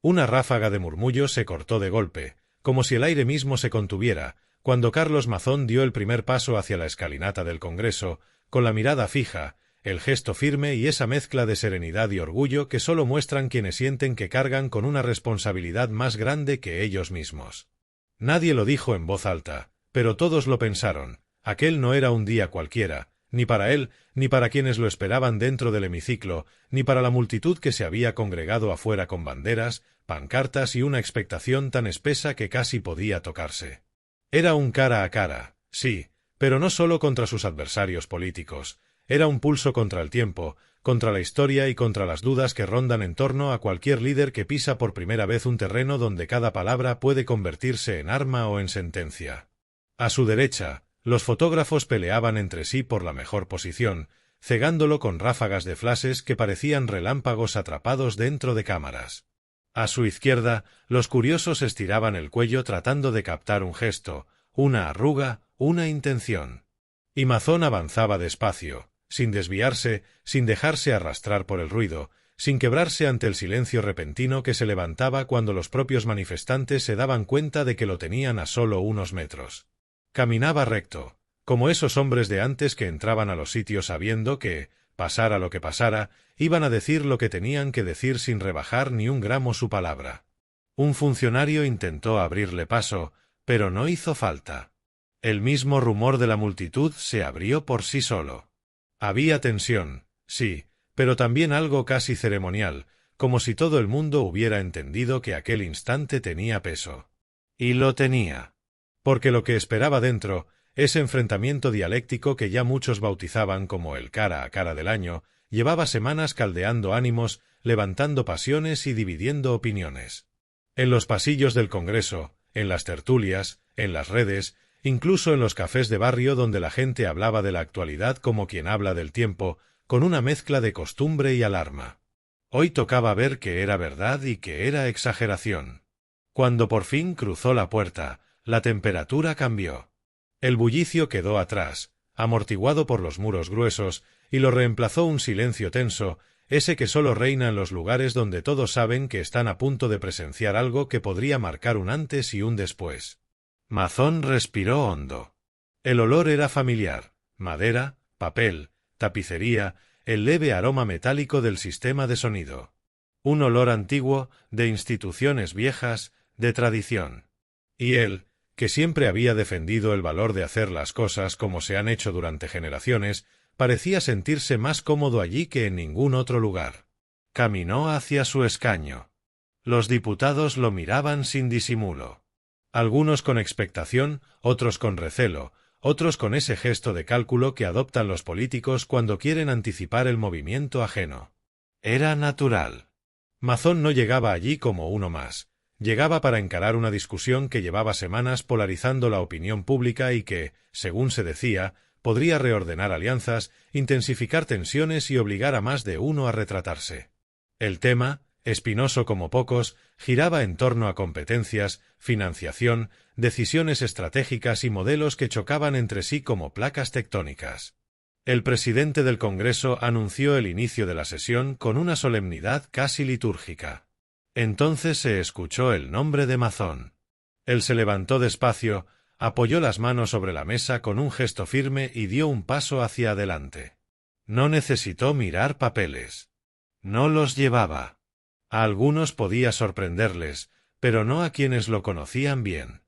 Una ráfaga de murmullos se cortó de golpe, como si el aire mismo se contuviera, cuando Carlos Mazón dio el primer paso hacia la escalinata del Congreso, con la mirada fija, el gesto firme y esa mezcla de serenidad y orgullo que solo muestran quienes sienten que cargan con una responsabilidad más grande que ellos mismos. Nadie lo dijo en voz alta, pero todos lo pensaron. Aquel no era un día cualquiera, ni para él, ni para quienes lo esperaban dentro del hemiciclo, ni para la multitud que se había congregado afuera con banderas, pancartas y una expectación tan espesa que casi podía tocarse. Era un cara a cara, sí, pero no solo contra sus adversarios políticos. Era un pulso contra el tiempo, contra la historia y contra las dudas que rondan en torno a cualquier líder que pisa por primera vez un terreno donde cada palabra puede convertirse en arma o en sentencia. A su derecha, los fotógrafos peleaban entre sí por la mejor posición, cegándolo con ráfagas de flashes que parecían relámpagos atrapados dentro de cámaras. A su izquierda, los curiosos estiraban el cuello tratando de captar un gesto, una arruga, una intención. Y Mazón avanzaba despacio, sin desviarse, sin dejarse arrastrar por el ruido, sin quebrarse ante el silencio repentino que se levantaba cuando los propios manifestantes se daban cuenta de que lo tenían a solo unos metros. Caminaba recto, como esos hombres de antes que entraban a los sitios sabiendo que, pasara lo que pasara, iban a decir lo que tenían que decir sin rebajar ni un gramo su palabra. Un funcionario intentó abrirle paso, pero no hizo falta. El mismo rumor de la multitud se abrió por sí solo. Había tensión, sí, pero también algo casi ceremonial, como si todo el mundo hubiera entendido que aquel instante tenía peso. Y lo tenía. Porque lo que esperaba dentro, ese enfrentamiento dialéctico que ya muchos bautizaban como el cara a cara del año, llevaba semanas caldeando ánimos, levantando pasiones y dividiendo opiniones. En los pasillos del Congreso, en las tertulias, en las redes, incluso en los cafés de barrio donde la gente hablaba de la actualidad como quien habla del tiempo, con una mezcla de costumbre y alarma. Hoy tocaba ver que era verdad y que era exageración. Cuando por fin cruzó la puerta, la temperatura cambió. El bullicio quedó atrás, amortiguado por los muros gruesos, y lo reemplazó un silencio tenso, ese que solo reina en los lugares donde todos saben que están a punto de presenciar algo que podría marcar un antes y un después. Mazón respiró hondo. El olor era familiar: madera, papel, tapicería, el leve aroma metálico del sistema de sonido. Un olor antiguo, de instituciones viejas, de tradición. Y él, que siempre había defendido el valor de hacer las cosas como se han hecho durante generaciones, parecía sentirse más cómodo allí que en ningún otro lugar. Caminó hacia su escaño. Los diputados lo miraban sin disimulo. Algunos con expectación, otros con recelo, otros con ese gesto de cálculo que adoptan los políticos cuando quieren anticipar el movimiento ajeno. Era natural. Mazón no llegaba allí como uno más. Llegaba para encarar una discusión que llevaba semanas polarizando la opinión pública y que, según se decía, podría reordenar alianzas, intensificar tensiones y obligar a más de uno a retratarse. El tema, espinoso como pocos, giraba en torno a competencias, financiación, decisiones estratégicas y modelos que chocaban entre sí como placas tectónicas. El presidente del Congreso anunció el inicio de la sesión con una solemnidad casi litúrgica. Entonces se escuchó el nombre de Mazón. Él se levantó despacio, apoyó las manos sobre la mesa con un gesto firme y dio un paso hacia adelante. No necesitó mirar papeles. No los llevaba. A algunos podía sorprenderles, pero no a quienes lo conocían bien.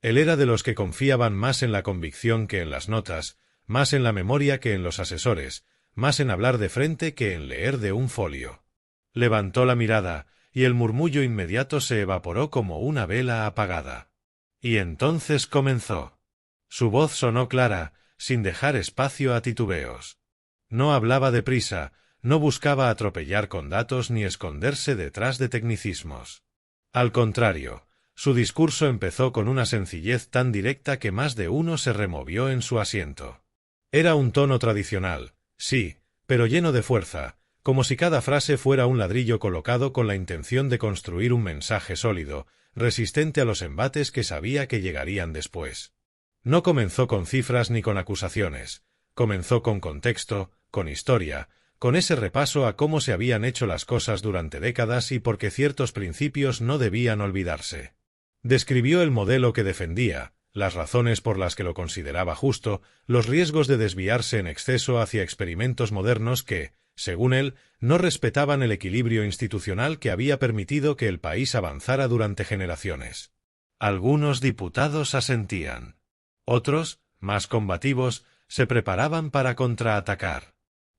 Él era de los que confiaban más en la convicción que en las notas, más en la memoria que en los asesores, más en hablar de frente que en leer de un folio. Levantó la mirada, y el murmullo inmediato se evaporó como una vela apagada. Y entonces comenzó. Su voz sonó clara, sin dejar espacio a titubeos. No hablaba deprisa, no buscaba atropellar con datos ni esconderse detrás de tecnicismos. Al contrario, su discurso empezó con una sencillez tan directa que más de uno se removió en su asiento. Era un tono tradicional, sí, pero lleno de fuerza, como si cada frase fuera un ladrillo colocado con la intención de construir un mensaje sólido, resistente a los embates que sabía que llegarían después. No comenzó con cifras ni con acusaciones, comenzó con contexto, con historia, con ese repaso a cómo se habían hecho las cosas durante décadas y por qué ciertos principios no debían olvidarse. Describió el modelo que defendía, las razones por las que lo consideraba justo, los riesgos de desviarse en exceso hacia experimentos modernos que, según él, no respetaban el equilibrio institucional que había permitido que el país avanzara durante generaciones. Algunos diputados asentían. Otros, más combativos, se preparaban para contraatacar.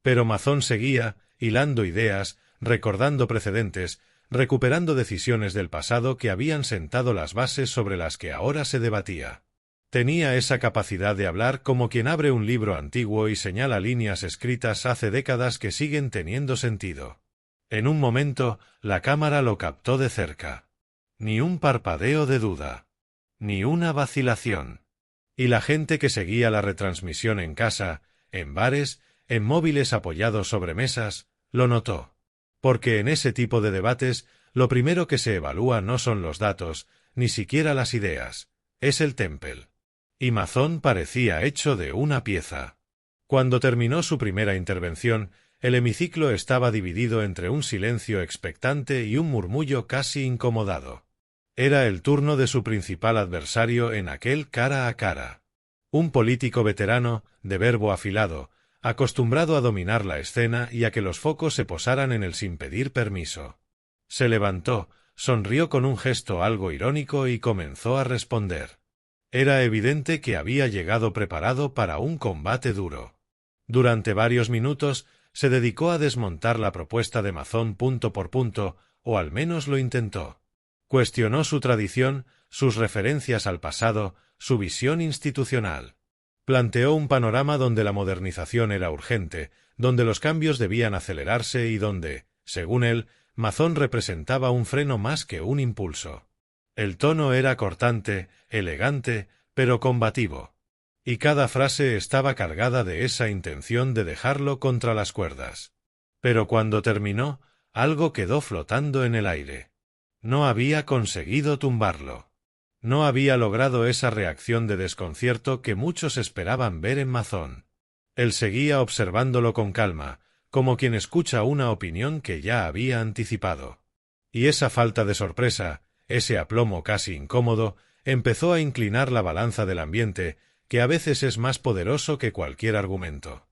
Pero Mazón seguía, hilando ideas, recordando precedentes, recuperando decisiones del pasado que habían sentado las bases sobre las que ahora se debatía. Tenía esa capacidad de hablar como quien abre un libro antiguo y señala líneas escritas hace décadas que siguen teniendo sentido. En un momento, la cámara lo captó de cerca. Ni un parpadeo de duda. Ni una vacilación. Y la gente que seguía la retransmisión en casa, en bares, en móviles apoyados sobre mesas, lo notó. Porque en ese tipo de debates, lo primero que se evalúa no son los datos, ni siquiera las ideas, es el temple. Y Mazón parecía hecho de una pieza. Cuando terminó su primera intervención, el hemiciclo estaba dividido entre un silencio expectante y un murmullo casi incomodado. Era el turno de su principal adversario en aquel cara a cara. Un político veterano, de verbo afilado, acostumbrado a dominar la escena y a que los focos se posaran en él sin pedir permiso. Se levantó, sonrió con un gesto algo irónico y comenzó a responder. Era evidente que había llegado preparado para un combate duro. Durante varios minutos se dedicó a desmontar la propuesta de Mazón punto por punto, o al menos lo intentó. Cuestionó su tradición, sus referencias al pasado, su visión institucional. Planteó un panorama donde la modernización era urgente, donde los cambios debían acelerarse y donde, según él, Mazón representaba un freno más que un impulso. El tono era cortante, elegante, pero combativo. Y cada frase estaba cargada de esa intención de dejarlo contra las cuerdas. Pero cuando terminó, algo quedó flotando en el aire. No había conseguido tumbarlo. No había logrado esa reacción de desconcierto que muchos esperaban ver en Mazón. Él seguía observándolo con calma, como quien escucha una opinión que ya había anticipado. Y esa falta de sorpresa, ese aplomo casi incómodo, empezó a inclinar la balanza del ambiente, que a veces es más poderoso que cualquier argumento.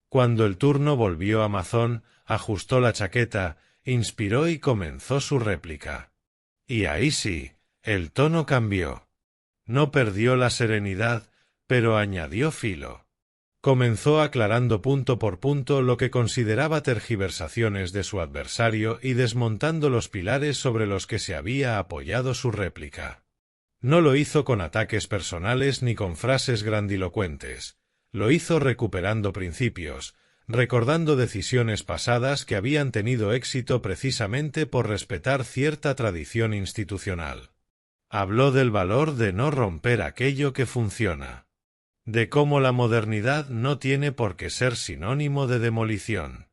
Cuando el turno volvió a Mazón, ajustó la chaqueta, inspiró y comenzó su réplica. Y ahí sí, el tono cambió. No perdió la serenidad, pero añadió filo. Comenzó aclarando punto por punto lo que consideraba tergiversaciones de su adversario y desmontando los pilares sobre los que se había apoyado su réplica. No lo hizo con ataques personales ni con frases grandilocuentes. Lo hizo recuperando principios, recordando decisiones pasadas que habían tenido éxito precisamente por respetar cierta tradición institucional. Habló del valor de no romper aquello que funciona. De cómo la modernidad no tiene por qué ser sinónimo de demolición.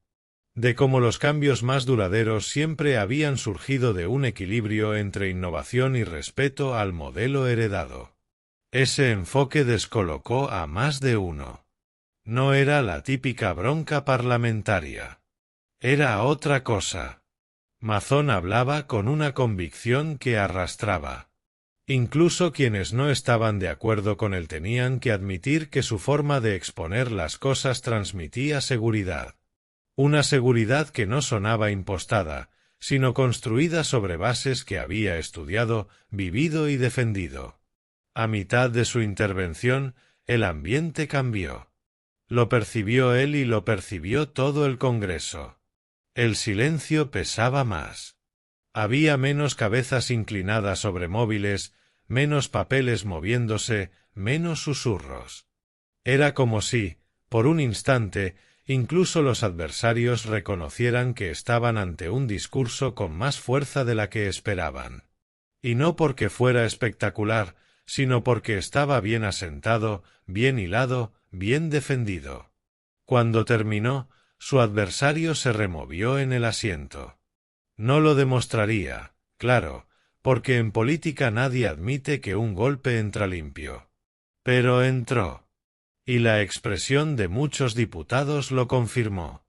De cómo los cambios más duraderos siempre habían surgido de un equilibrio entre innovación y respeto al modelo heredado. Ese enfoque descolocó a más de uno. No era la típica bronca parlamentaria. Era otra cosa. Mazón hablaba con una convicción que arrastraba. Incluso quienes no estaban de acuerdo con él tenían que admitir que su forma de exponer las cosas transmitía seguridad. Una seguridad que no sonaba impostada, sino construida sobre bases que había estudiado, vivido y defendido. A mitad de su intervención, el ambiente cambió. Lo percibió él y lo percibió todo el Congreso. El silencio pesaba más. Había menos cabezas inclinadas sobre móviles, menos papeles moviéndose, menos susurros. Era como si, por un instante, incluso los adversarios reconocieran que estaban ante un discurso con más fuerza de la que esperaban. Y no porque fuera espectacular, sino porque estaba bien asentado, bien hilado, bien defendido. Cuando terminó, su adversario se removió en el asiento. No lo demostraría, claro, porque en política nadie admite que un golpe entra limpio. Pero entró. Y la expresión de muchos diputados lo confirmó.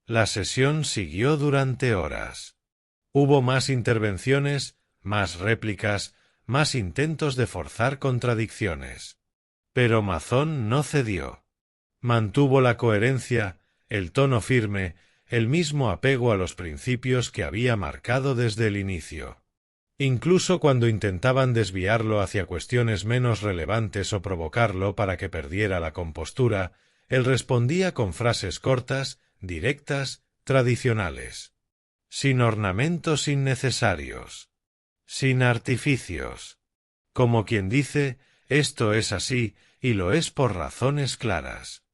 La sesión siguió durante horas. Hubo más intervenciones, más réplicas, más intentos de forzar contradicciones. Pero Mazón no cedió. Mantuvo la coherencia, el tono firme, el mismo apego a los principios que había marcado desde el inicio. Incluso cuando intentaban desviarlo hacia cuestiones menos relevantes o provocarlo para que perdiera la compostura, él respondía con frases cortas, directas, tradicionales. Sin ornamentos innecesarios. Sin artificios. Como quien dice, esto es así, y lo es por razones claras.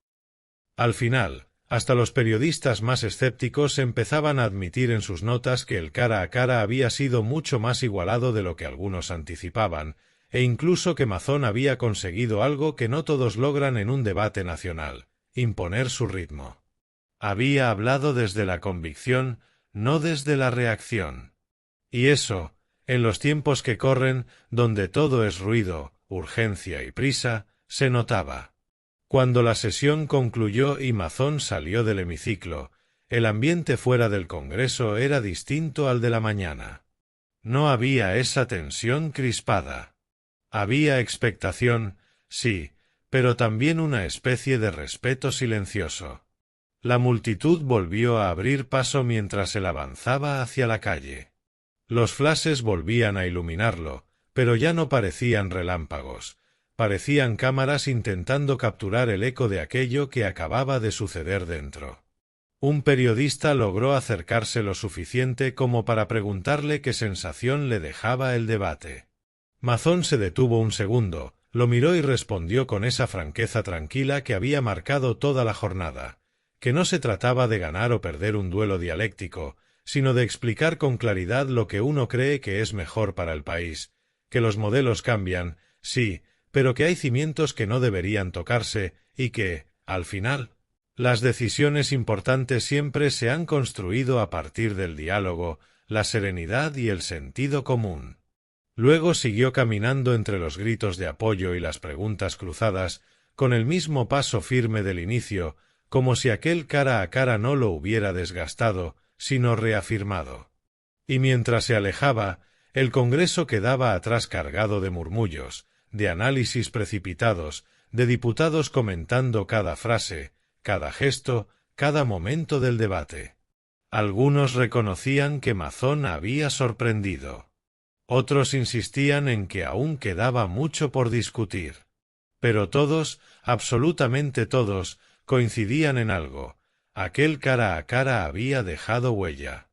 Al final, hasta los periodistas más escépticos empezaban a admitir en sus notas que el cara a cara había sido mucho más igualado de lo que algunos anticipaban, e incluso que Mazón había conseguido algo que no todos logran en un debate nacional: imponer su ritmo. Había hablado desde la convicción, no desde la reacción. Y eso, en los tiempos que corren, donde todo es ruido, urgencia y prisa, se notaba. Cuando la sesión concluyó y Mazón salió del hemiciclo, el ambiente fuera del Congreso era distinto al de la mañana. No había esa tensión crispada. Había expectación, sí, pero también una especie de respeto silencioso. La multitud volvió a abrir paso mientras él avanzaba hacia la calle. Los flashes volvían a iluminarlo, pero ya no parecían relámpagos. Parecían cámaras intentando capturar el eco de aquello que acababa de suceder dentro. Un periodista logró acercarse lo suficiente como para preguntarle qué sensación le dejaba el debate. Mazón se detuvo un segundo, lo miró y respondió con esa franqueza tranquila que había marcado toda la jornada, que no se trataba de ganar o perder un duelo dialéctico, sino de explicar con claridad lo que uno cree que es mejor para el país, que los modelos cambian, sí, pero que hay cimientos que no deberían tocarse y que, al final, las decisiones importantes siempre se han construido a partir del diálogo, la serenidad y el sentido común. Luego siguió caminando entre los gritos de apoyo y las preguntas cruzadas, con el mismo paso firme del inicio, como si aquel cara a cara no lo hubiera desgastado, sino reafirmado. Y mientras se alejaba, el Congreso quedaba atrás cargado de murmullos, de análisis precipitados, de diputados comentando cada frase, cada gesto, cada momento del debate. Algunos reconocían que Mazón había sorprendido. Otros insistían en que aún quedaba mucho por discutir. Pero todos, absolutamente todos, coincidían en algo: aquel cara a cara había dejado huella.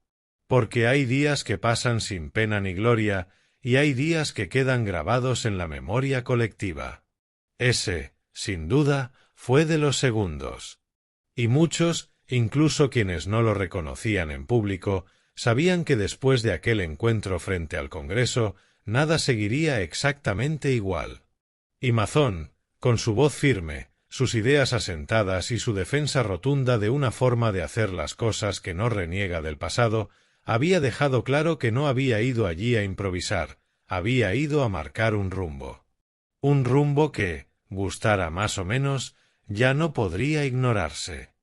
Porque hay días que pasan sin pena ni gloria, y hay días que quedan grabados en la memoria colectiva. Ese, sin duda, fue de los segundos. Y muchos, incluso quienes no lo reconocían en público, sabían que después de aquel encuentro frente al Congreso, nada seguiría exactamente igual. Y Mazón, con su voz firme, sus ideas asentadas y su defensa rotunda de una forma de hacer las cosas que no reniega del pasado, había dejado claro que no había ido allí a improvisar, había ido a marcar un rumbo. Un rumbo que, gustara más o menos, ya no podría ignorarse.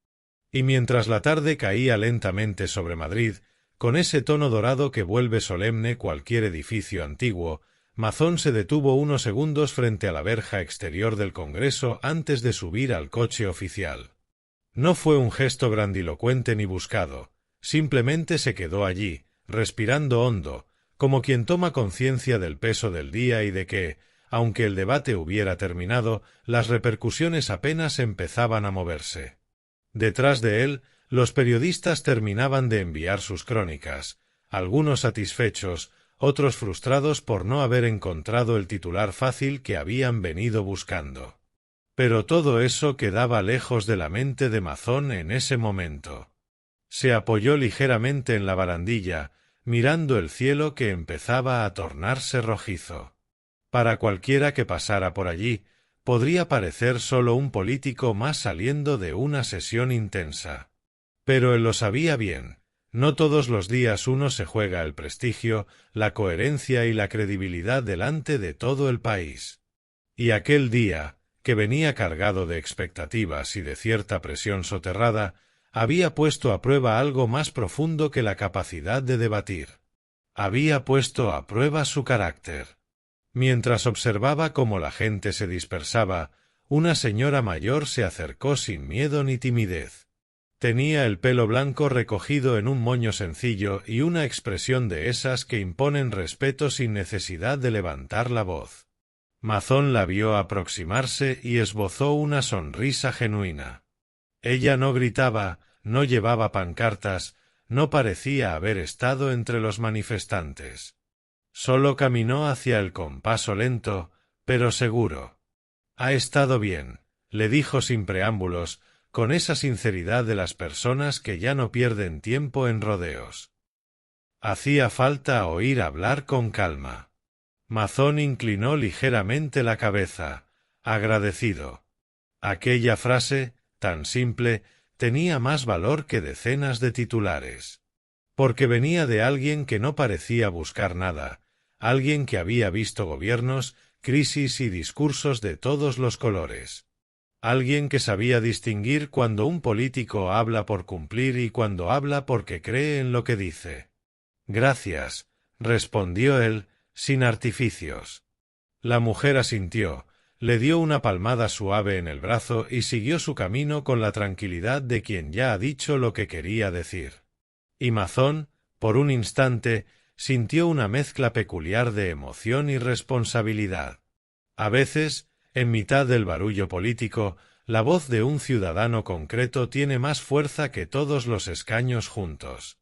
Y mientras la tarde caía lentamente sobre Madrid, con ese tono dorado que vuelve solemne cualquier edificio antiguo, Mazón se detuvo unos segundos frente a la verja exterior del Congreso antes de subir al coche oficial. No fue un gesto grandilocuente ni buscado. Simplemente se quedó allí, respirando hondo, como quien toma conciencia del peso del día y de que, aunque el debate hubiera terminado, las repercusiones apenas empezaban a moverse. Detrás de él, los periodistas terminaban de enviar sus crónicas, algunos satisfechos, otros frustrados por no haber encontrado el titular fácil que habían venido buscando. Pero todo eso quedaba lejos de la mente de Mazón en ese momento. Se apoyó ligeramente en la barandilla, mirando el cielo que empezaba a tornarse rojizo. Para cualquiera que pasara por allí, podría parecer solo un político más saliendo de una sesión intensa. Pero él lo sabía bien. No todos los días uno se juega el prestigio, la coherencia y la credibilidad delante de todo el país. Y aquel día, que venía cargado de expectativas y de cierta presión soterrada, había puesto a prueba algo más profundo que la capacidad de debatir. Había puesto a prueba su carácter. Mientras observaba cómo la gente se dispersaba, una señora mayor se acercó sin miedo ni timidez. Tenía el pelo blanco recogido en un moño sencillo y una expresión de esas que imponen respeto sin necesidad de levantar la voz. Mazón la vio aproximarse y esbozó una sonrisa genuina. Ella no gritaba, no llevaba pancartas, no parecía haber estado entre los manifestantes. Solo caminó hacia el con paso lento, pero seguro. «Ha estado bien», le dijo sin preámbulos, con esa sinceridad de las personas que ya no pierden tiempo en rodeos. Hacía falta oír hablar con calma. Mazón inclinó ligeramente la cabeza, agradecido. Aquella frase, tan simple, tenía más valor que decenas de titulares. Porque venía de alguien que no parecía buscar nada, alguien que había visto gobiernos, crisis y discursos de todos los colores. Alguien que sabía distinguir cuando un político habla por cumplir y cuando habla porque cree en lo que dice. «Gracias», respondió él, sin artificios. La mujer asintió, le dio una palmada suave en el brazo y siguió su camino con la tranquilidad de quien ya ha dicho lo que quería decir. Y Mazón, por un instante, sintió una mezcla peculiar de emoción y responsabilidad. A veces, en mitad del barullo político, la voz de un ciudadano concreto tiene más fuerza que todos los escaños juntos.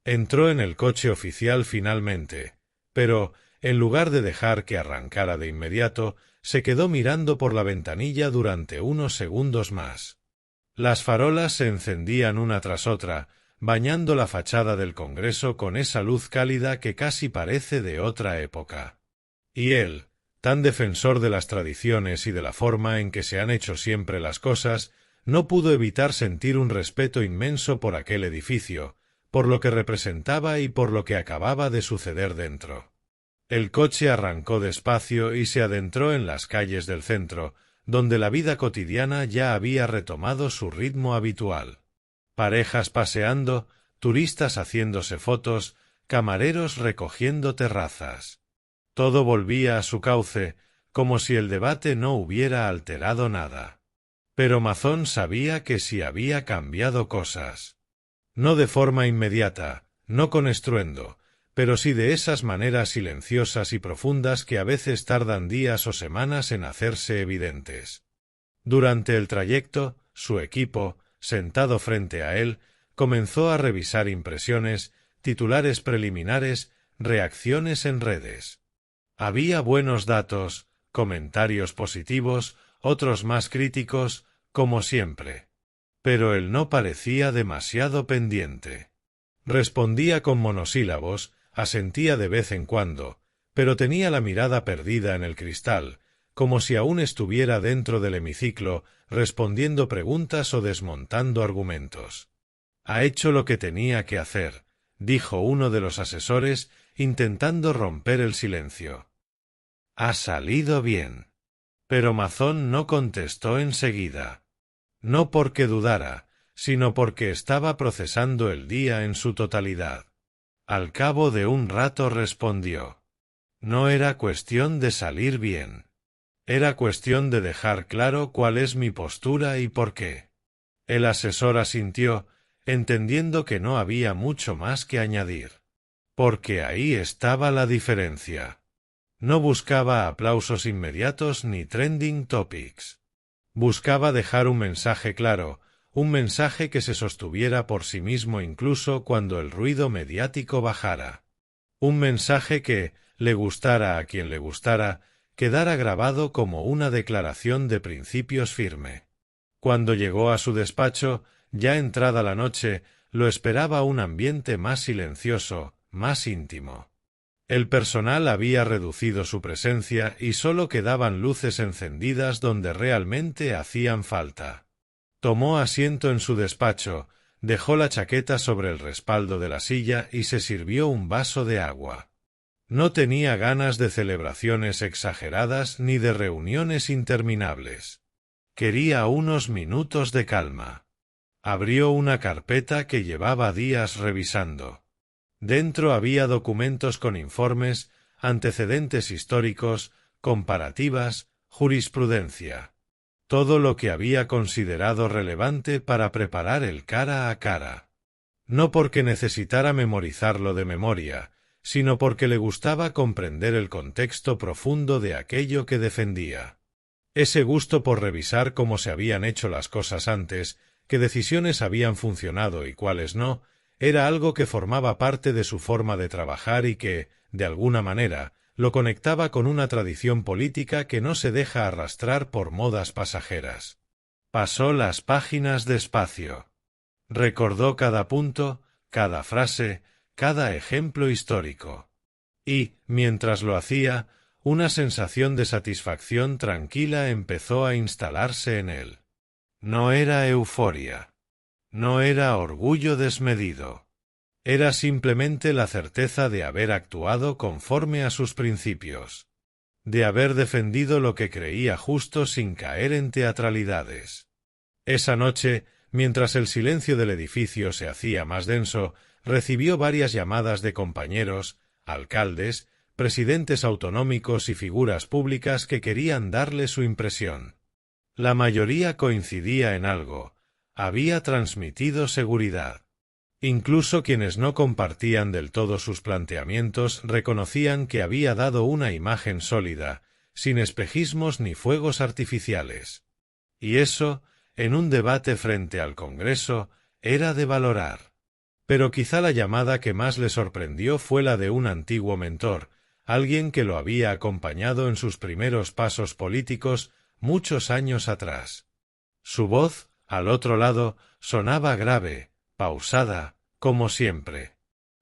Entró en el coche oficial finalmente, pero, en lugar de dejar que arrancara de inmediato, se quedó mirando por la ventanilla durante unos segundos más. Las farolas se encendían una tras otra, bañando la fachada del Congreso con esa luz cálida que casi parece de otra época. Y él, tan defensor de las tradiciones y de la forma en que se han hecho siempre las cosas, no pudo evitar sentir un respeto inmenso por aquel edificio, por lo que representaba y por lo que acababa de suceder dentro. El coche arrancó despacio y se adentró en las calles del centro, donde la vida cotidiana ya había retomado su ritmo habitual. Parejas paseando, turistas haciéndose fotos, camareros recogiendo terrazas. Todo volvía a su cauce, como si el debate no hubiera alterado nada. Pero Mazón sabía que sí había cambiado cosas. No de forma inmediata, no con estruendo, pero sí de esas maneras silenciosas y profundas que a veces tardan días o semanas en hacerse evidentes. Durante el trayecto, su equipo, sentado frente a él, comenzó a revisar impresiones, titulares preliminares, reacciones en redes. Había buenos datos, comentarios positivos, otros más críticos, como siempre. Pero él no parecía demasiado pendiente. Respondía con monosílabos, asentía de vez en cuando, pero tenía la mirada perdida en el cristal, como si aún estuviera dentro del hemiciclo, respondiendo preguntas o desmontando argumentos. «Ha hecho lo que tenía que hacer», dijo uno de los asesores, intentando romper el silencio. «Ha salido bien». Pero Mazón no contestó enseguida. No porque dudara, sino porque estaba procesando el día en su totalidad. Al cabo de un rato respondió. «No era cuestión de salir bien. Era cuestión de dejar claro cuál es mi postura y por qué». El asesor asintió, entendiendo que no había mucho más que añadir. Porque ahí estaba la diferencia. No buscaba aplausos inmediatos ni trending topics. Buscaba dejar un mensaje claro, un mensaje que se sostuviera por sí mismo incluso cuando el ruido mediático bajara. Un mensaje que, le gustara a quien le gustara, quedara grabado como una declaración de principios firme. Cuando llegó a su despacho, ya entrada la noche, lo esperaba un ambiente más silencioso, más íntimo. El personal había reducido su presencia y sólo quedaban luces encendidas donde realmente hacían falta. Tomó asiento en su despacho, dejó la chaqueta sobre el respaldo de la silla y se sirvió un vaso de agua. No tenía ganas de celebraciones exageradas ni de reuniones interminables. Quería unos minutos de calma. Abrió una carpeta que llevaba días revisando. Dentro había documentos con informes, antecedentes históricos, comparativas, jurisprudencia. Todo lo que había considerado relevante para preparar el cara a cara. No porque necesitara memorizarlo de memoria, sino porque le gustaba comprender el contexto profundo de aquello que defendía. Ese gusto por revisar cómo se habían hecho las cosas antes, qué decisiones habían funcionado y cuáles no, era algo que formaba parte de su forma de trabajar y que, de alguna manera, lo conectaba con una tradición política que no se deja arrastrar por modas pasajeras. Pasó las páginas despacio. Recordó cada punto, cada frase, cada ejemplo histórico. Y, mientras lo hacía, una sensación de satisfacción tranquila empezó a instalarse en él. No era euforia. No era orgullo desmedido. Era simplemente la certeza de haber actuado conforme a sus principios. De haber defendido lo que creía justo sin caer en teatralidades. Esa noche, mientras el silencio del edificio se hacía más denso, recibió varias llamadas de compañeros, alcaldes, presidentes autonómicos y figuras públicas que querían darle su impresión. La mayoría coincidía en algo: había transmitido seguridad. Incluso quienes no compartían del todo sus planteamientos reconocían que había dado una imagen sólida, sin espejismos ni fuegos artificiales. Y eso, en un debate frente al Congreso, era de valorar. Pero quizá la llamada que más le sorprendió fue la de un antiguo mentor, alguien que lo había acompañado en sus primeros pasos políticos muchos años atrás. Su voz, al otro lado, sonaba grave, pausada, como siempre.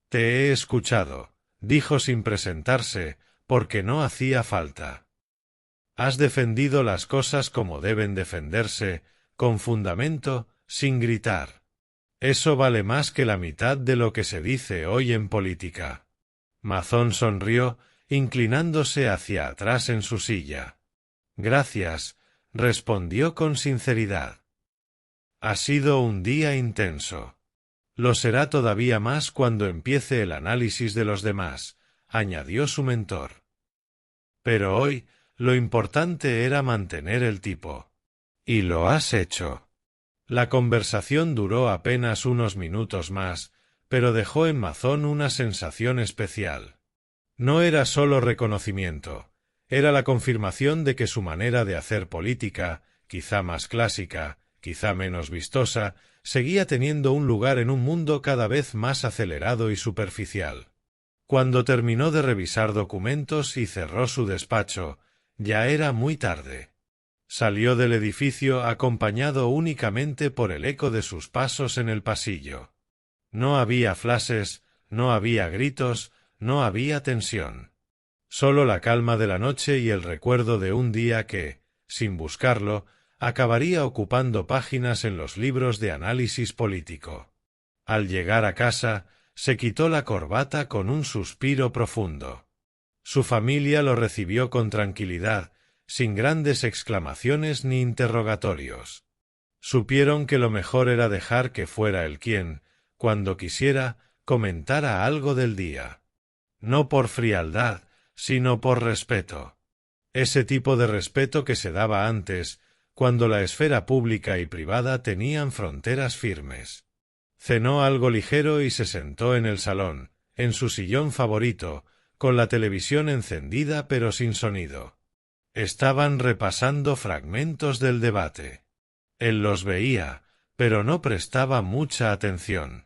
«Te he escuchado», dijo sin presentarse, porque no hacía falta. «Has defendido las cosas como deben defenderse, con fundamento, sin gritar. Eso vale más que la mitad de lo que se dice hoy en política». Mazón sonrió, inclinándose hacia atrás en su silla. «Gracias», respondió con sinceridad. «Ha sido un día intenso. Lo será todavía más cuando empiece el análisis de los demás», añadió su mentor. «Pero hoy, lo importante era mantener el tipo. Y lo has hecho». La conversación duró apenas unos minutos más, pero dejó en Mazón una sensación especial. No era solo reconocimiento, era la confirmación de que su manera de hacer política, quizá más clásica, quizá menos vistosa, seguía teniendo un lugar en un mundo cada vez más acelerado y superficial. Cuando terminó de revisar documentos y cerró su despacho, ya era muy tarde. Salió del edificio acompañado únicamente por el eco de sus pasos en el pasillo. No había flashes, no había gritos, no había tensión. Solo la calma de la noche y el recuerdo de un día que, sin buscarlo, acabaría ocupando páginas en los libros de análisis político. Al llegar a casa, se quitó la corbata con un suspiro profundo. Su familia lo recibió con tranquilidad, sin grandes exclamaciones ni interrogatorios. Supieron que lo mejor era dejar que fuera él quien, cuando quisiera, comentara algo del día. No por frialdad, sino por respeto. Ese tipo de respeto que se daba antes, cuando la esfera pública y privada tenían fronteras firmes. Cenó algo ligero y se sentó en el salón, en su sillón favorito, con la televisión encendida pero sin sonido. Estaban repasando fragmentos del debate. Él los veía, pero no prestaba mucha atención.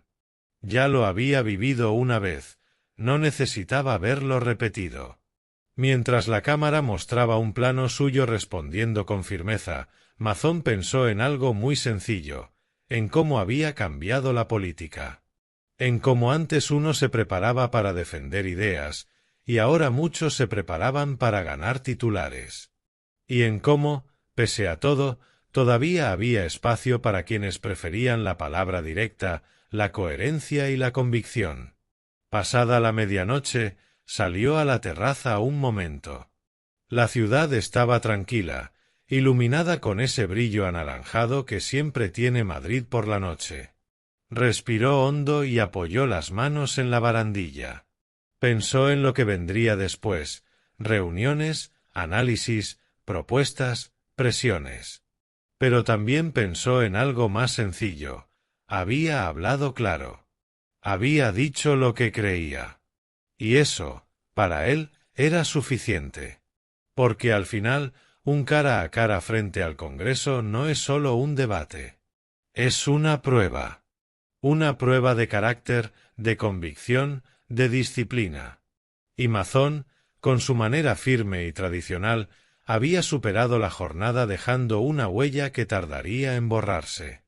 Ya lo había vivido una vez, no necesitaba verlo repetido. Mientras la cámara mostraba un plano suyo respondiendo con firmeza, Mazón pensó en algo muy sencillo, en cómo había cambiado la política. En cómo antes uno se preparaba para defender ideas, y ahora muchos se preparaban para ganar titulares. Y en cómo, pese a todo, todavía había espacio para quienes preferían la palabra directa, la coherencia y la convicción. Pasada la medianoche, salió a la terraza un momento. La ciudad estaba tranquila, iluminada con ese brillo anaranjado que siempre tiene Madrid por la noche. Respiró hondo y apoyó las manos en la barandilla. Pensó en lo que vendría después: reuniones, análisis, propuestas, presiones. Pero también pensó en algo más sencillo: había hablado claro. Había dicho lo que creía. Y eso, para él, era suficiente. Porque al final, un cara a cara frente al Congreso no es solo un debate. Es una prueba. Una prueba de carácter, de convicción, de disciplina. Y Mazón, con su manera firme y tradicional, había superado la jornada dejando una huella que tardaría en borrarse.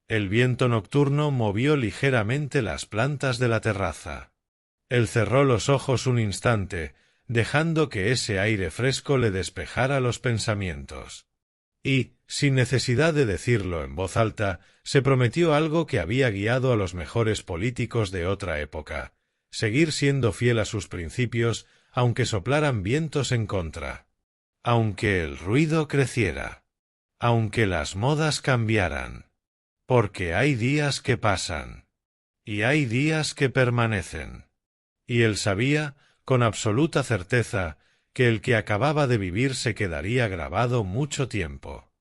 El viento nocturno movió ligeramente las plantas de la terraza. Él cerró los ojos un instante, dejando que ese aire fresco le despejara los pensamientos. Y, sin necesidad de decirlo en voz alta, se prometió algo que había guiado a los mejores políticos de otra época: seguir siendo fiel a sus principios, aunque soplaran vientos en contra. Aunque el ruido creciera. Aunque las modas cambiaran. Porque hay días que pasan. Y hay días que permanecen. Y él sabía, con absoluta certeza, que el que acababa de vivir se quedaría grabado mucho tiempo.